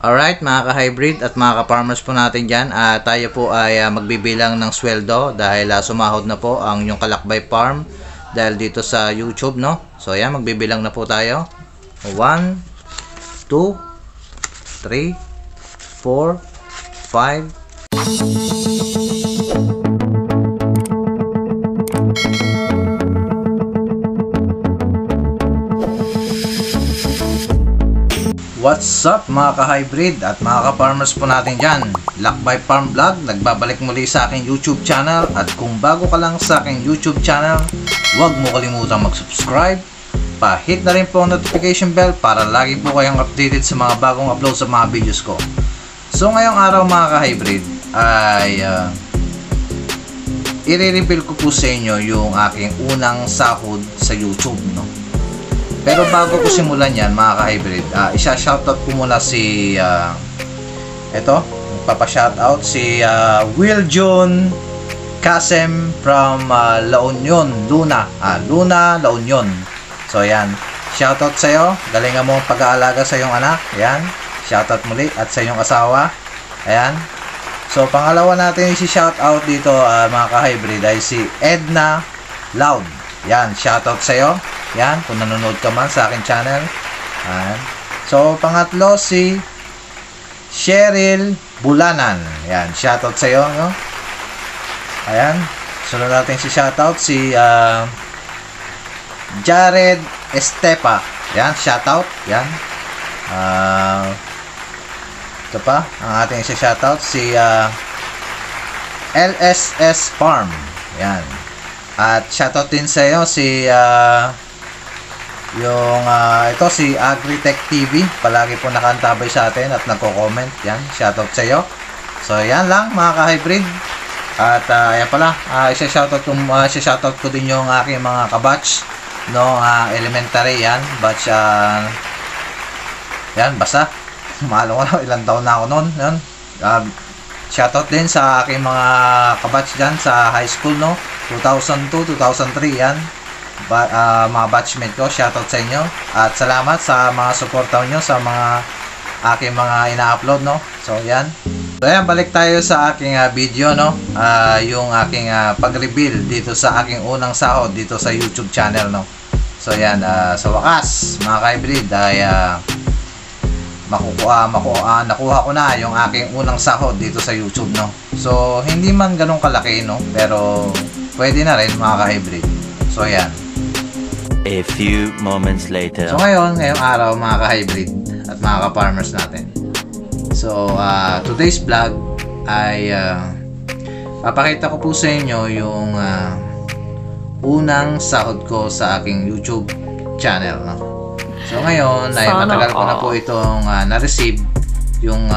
Alright mga ka-hybrid at mga ka-farmers po natin dyan, tayo po ay magbibilang ng sweldo dahil sumahod na po ang yung Kalakbay Farm dahil dito sa YouTube, no? So yan, magbibilang na po tayo. 1, 2, 3, 4, 5. What's up mga ka-hybrid at mga ka-farmers po natin dyan, Lakbay Farm Vlog, nagbabalik muli sa aking YouTube channel. At kung bago ka lang sa aking YouTube channel, huwag mo kalimutang mag-subscribe, pa-hit na rin po ang notification bell para lagi po kayong updated sa mga bagong upload sa mga videos ko. So ngayong araw mga ka-hybrid ay i-reveal ko po sa inyo yung aking unang sahod sa YouTube, no? Pero bago ko simulan yan mga ka-hybrid, isa-shoutout ko muna si papa-shoutout si Will John Kasem from La Union, Luna, La Union. So yan, shoutout sa iyo, galingan mo pag-aalaga sa iyong anak. Yan, shoutout muli at sa iyong asawa. Ayan. So pangalawa natin si shoutout dito mga ka-hybrid ay si Edna Loud. Yan, shoutout sa iyo. Yan, kung nanonood ka man sa akin channel. Ayan. So, pangatlo si Cheryl Bulanan. Yan, shoutout sa iyo, no? Ayan. Sunod natin si shoutout si Jared Estepa. Yan, shoutout. Yan. Ito pa, ang ating si shoutout si LSS Farm. Yan. At shoutout din sa iyo si ito si Agritech TV, palagi po nakaantabay sa atin at nagko-comment. Yan, shoutout sa iyo. So yan lang mga ka-hybrid. At yan pala, isa-shoutout ko din yung aking mga kabatch no, elementary yan, batch yan, basta mahalo ko na, ilang taon na ako noon. Yan. Shoutout din sa aking mga kabatch dyan sa high school, no, 2002, 2003 yan. Mga batchmate ko, shoutout sa inyo at salamat sa mga suporta nyo sa mga aking mga ina-upload, no. So yan, balik tayo sa aking video, no, yung aking pag-reveal dito sa aking unang sahod dito sa YouTube channel, no. So yan, sa wakas mga ka-hybrid ay nakuha ko na yung aking unang sahod dito sa YouTube, no. So hindi man ganun kalaki, no, pero pwede na rin mga ka-hybrid. So yan. A few moments later. So ngayong araw mga ka-hybrid at mga ka-farmers natin. So today's vlog ay papakita ko po sa inyo yung unang sahod ko sa aking YouTube channel, no? So ngayon ay matagal ko na po itong na-receive yung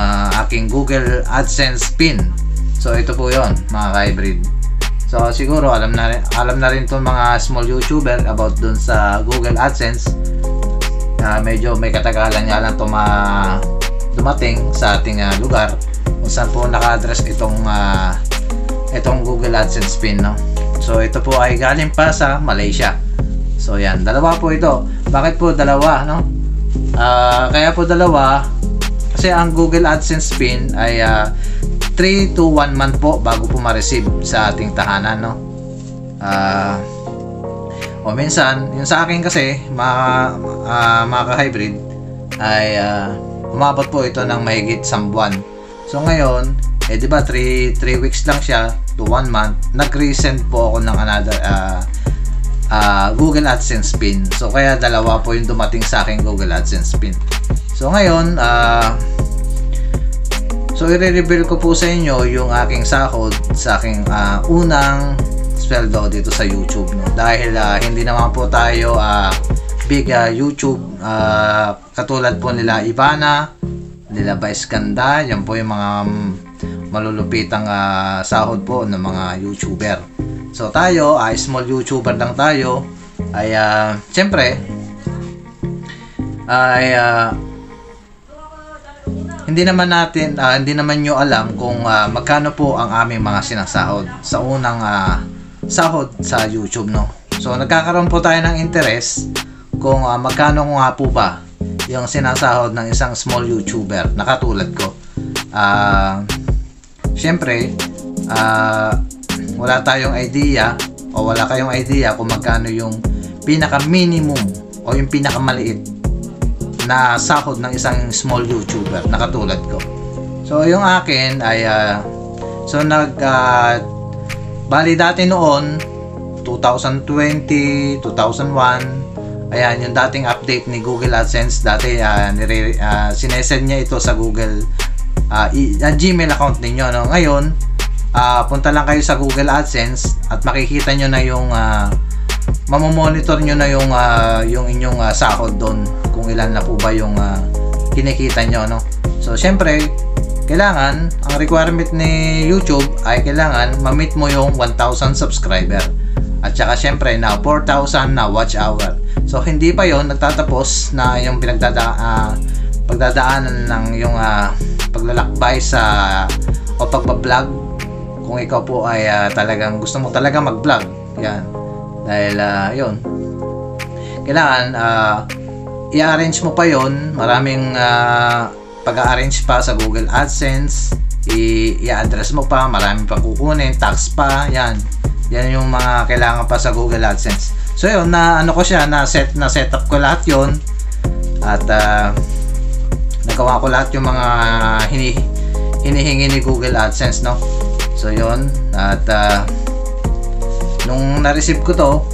aking Google AdSense pin. So ito po yon mga ka-hybrid. So siguro alam na rin itong mga small YouTuber about dun sa Google AdSense. Medyo may katagalan nga lang dumating sa ating lugar kung saan po naka-address itong Google AdSense pin, no? So ito po ay galing pa sa Malaysia. So yan, dalawa po ito. Bakit po dalawa, no? Kaya po dalawa kasi ang Google AdSense pin ay 3 to 1 month po bago po ma-receive sa ating tahanan, no. O minsan, yung sa akin kasi mga ka-hybrid ay umabot po ito ng mahigit 1 buwan. So ngayon, di ba 3 weeks lang siya to 1 month, nag-resend po ako ng another Google AdSense pin. So kaya dalawa po yung dumating sa aking Google AdSense pin. So ngayon, so i-reveal ko po sa inyo yung aking sahod sa aking unang sweldo dito sa YouTube, no? Dahil hindi naman po tayo big YouTube katulad po nila Ivana, nila Vice Ganda. Yan po yung mga malulupitang sahod po ng mga YouTuber. So tayo, small YouTuber lang tayo, ay siyempre ay hindi naman nyo alam kung magkano po ang aming mga sinasahod sa unang sahod sa YouTube, no. So nagkakaroon po tayo ng interest kung magkano nga po ba yung sinasahod ng isang small YouTuber na katulad ko. Syempre, wala tayong idea o wala kayong idea kung magkano yung pinaka-minimum o yung pinakamaliit na sahod ng isang small YouTuber na katulad ko. So, yung akin ay bali dati noon 2020, 2001, ayan yung dating update ni Google AdSense. Dati sinesend niya ito sa Google Gmail account ninyo, no? Ngayon punta lang kayo sa Google AdSense at makikita nyo na yung mamomonitor nyo na yung inyong sahod doon, kung ilan na po ba yung kinikita nyo, no? So syempre kailangan, ang requirement ni YouTube ay kailangan ma-meet mo yung 1,000 subscriber at saka syempre na 4,000 na watch hour. So hindi pa yon nagtatapos na yung pagdadaanan ng yung paglalakbay o pagbablog. Kung ikaw po ay talagang gusto mo talaga mag-vlog, yan, dahil yun, kailangan i-arrange mo pa yon. Maraming pag-arrange pa sa Google AdSense, i-address mo pa, maraming pang kukunin, tax pa, yan yung mga kailangan pa sa Google AdSense. So yun, na set up ko lahat yon at nagawa ko lahat yung mga hinihingi ni Google AdSense, no? So yun, at nung na-receive ko to,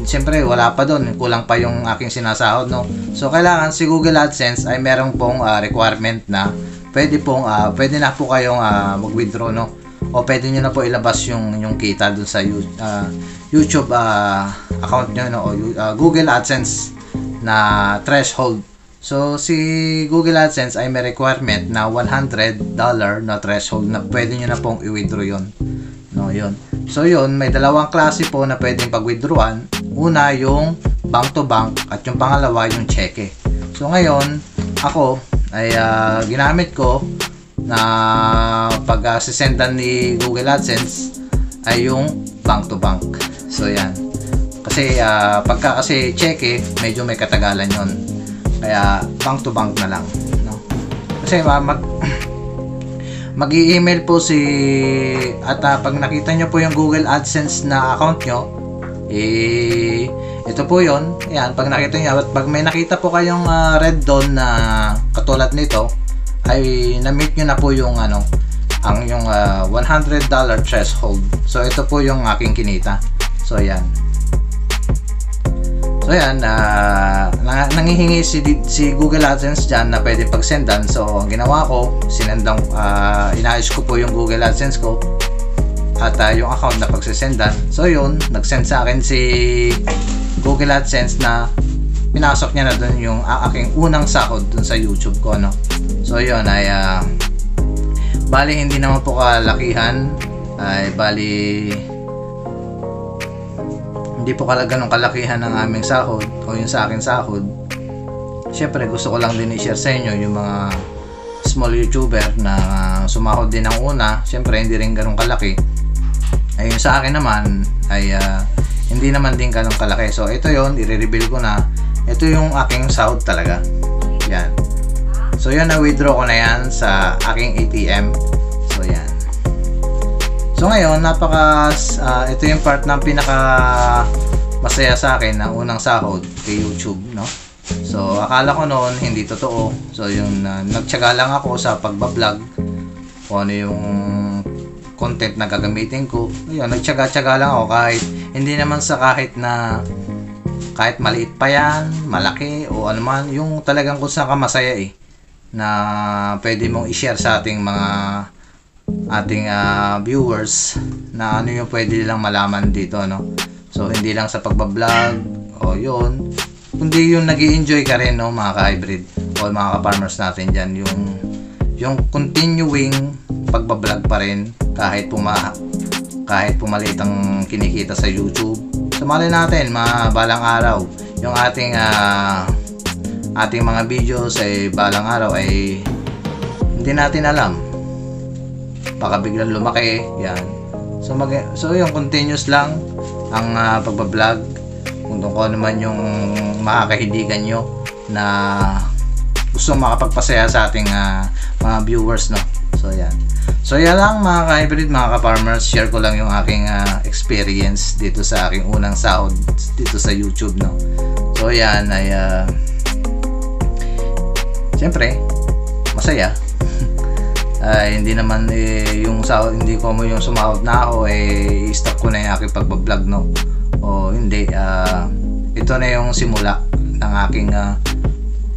siyempre wala pa doon, kulang pa yung aking sinasahod, no? So kailangan si Google AdSense ay meron pong requirement na pwede na po kayong mag-withdraw, no? O pwede nyo na po ilabas yung kita doon sa YouTube account nyo, no? O Google AdSense na threshold. So si Google AdSense ay may requirement na $100 na threshold na pwede nyo na pong i-withdraw yon, no? Yun. So yun, may dalawang klase po na pwedeng pag-withdrawan. Una yung bank to bank at yung pangalawa yung cheque. So ngayon, ako ay ginamit ko na pag-sisendan ni Google AdSense ay yung bank to bank. So yan. Kasi kasi cheque, medyo may katagalan yon. Kaya bank to bank na lang, no? Kasi mag-i-email po at pag nakita nyo po yung Google AdSense na account nyo, ito po yon. Ayan, pag nakita nyo, at pag may nakita po kayong red doon na katulad nito, ay na-meet nyo na po yung yung $100 threshold. So ito po yung aking kinita. So ayan. So yan, nangihingi si Google AdSense dyan na pwede pagsendan. So ang ginawa ko, inayos ko po yung Google AdSense ko at yung account na pagsisendan. So yun, nag-send sa akin si Google AdSense na pinasok niya na dun yung aking unang sahod dun sa YouTube ko, no? So yun ay bali hindi naman po kalakihan, ay bali hindi po ganong kalakihan ng aming sahod o yung sa akin sahod. Syempre gusto ko lang din i-share sa inyo yung mga small YouTuber na sumahod din ng una. Syempre hindi rin ganong kalaki. Ay yung sa akin naman ay hindi naman din ganong kalaki. So ito yon, i-reveal ko na. Ito yung aking sahod talaga. Yan. So yun, na-withdraw ko na yan sa aking ATM. So yan. So ngayon, ito yung part ng pinaka masaya sa akin na unang sahod kay YouTube, no? So akala ko noon hindi totoo. So yung nagtiyaga lang ako sa pagbablog kung ano yung content na gagamitin ko. Ayun, nagtiyaga lang ako kahit hindi naman kahit maliit pa yan, malaki o ano man, yung talagang kung saan ka masaya na pwede mong i-share sa ating viewers na ano yung pwede nilang malaman dito, no? So hindi lang sa pagbablog o yun, kundi yung nag-i-enjoy ka rin, no, mga ka-hybrid o mga ka-farmers natin dyan, yung continuing pagbablog pa rin kahit pumaliit ang kinikita sa YouTube. So mali natin balang araw yung ating mga videos ay balang araw ay hindi natin alam, baka biglang lumaki yan. So yung continuous lang ang pagbablog kung ano man yung makakahidigan nyo na gusto makapagpasaya sa ating mga viewers, no. So yan lang mga ka-hybrid, mga ka-farmers, share ko lang yung aking experience dito sa aking unang sahod dito sa YouTube, no. So yan ay siyempre masaya. Hindi naman yung sahod, hindi ko mo yung sumahod na ako i-stop ko na yung aking pagbablog, no. O hindi, ito na yung simula ng aking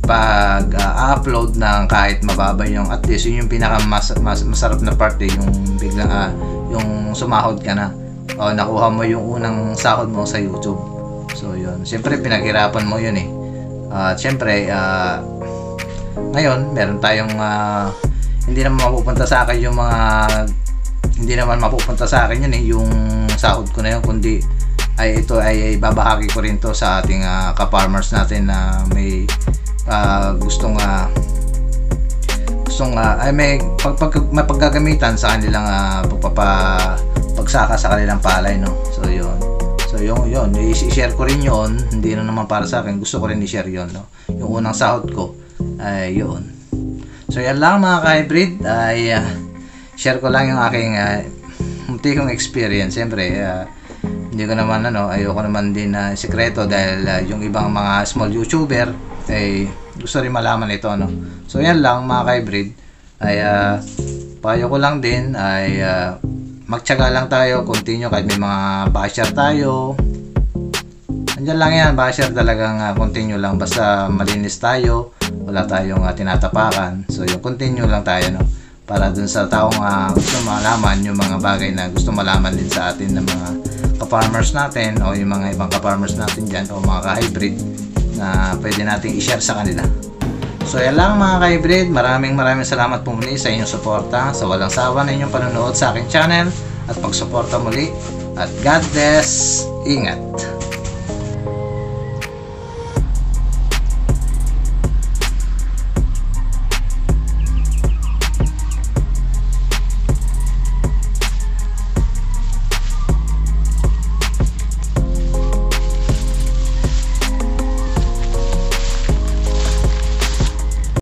pag-upload ng kahit mababa yung, at least yun yung masarap na part, yung biglang yung sumahod ka na o nakuha mo yung unang sahod mo sa YouTube. So yun, siyempre pinaghirapan mo yun at siyempre ngayon meron tayong hindi naman mapupunta sa akin yung hindi naman mapupunta sa akin yun yung sahod ko na yun, kundi ito ay babahagi ko rin to sa ating ka-farmers natin na may gustong may paggagamitan sa kanilang pagsaka sa kanilang palay, no. So yun i-share ko rin yun, hindi na naman para sa akin, gusto ko rin i-share yun, no, yung unang sahod ko ay yun. So yan lang mga ka-hybrid, share ko lang yung aking munti kong experience. Siyempre hindi ko naman ayoko naman din sekreto, dahil yung ibang mga small YouTuber gusto rin malaman ito, no. So yan lang mga ka-hybrid, payo ko lang din magtiyaga lang tayo, continue kahit may mga basher tayo. Andyan lang yan, basher talagang continue lang, basta malinis tayo, wala tayong tinatapakan. So yung continue lang tayo, no, para dun sa taong gusto malaman yung mga bagay na gusto malaman din sa atin ng mga ka-farmers natin o yung mga ibang ka-farmers natin dyan o mga ka-hybrid na pwede nating i-share sa kanila. So yan lang mga ka-hybrid, maraming salamat po muli sa inyong suporta, sa walang sawa na inyong panonood sa aking channel at pagsuporta muli, at God bless, ingat.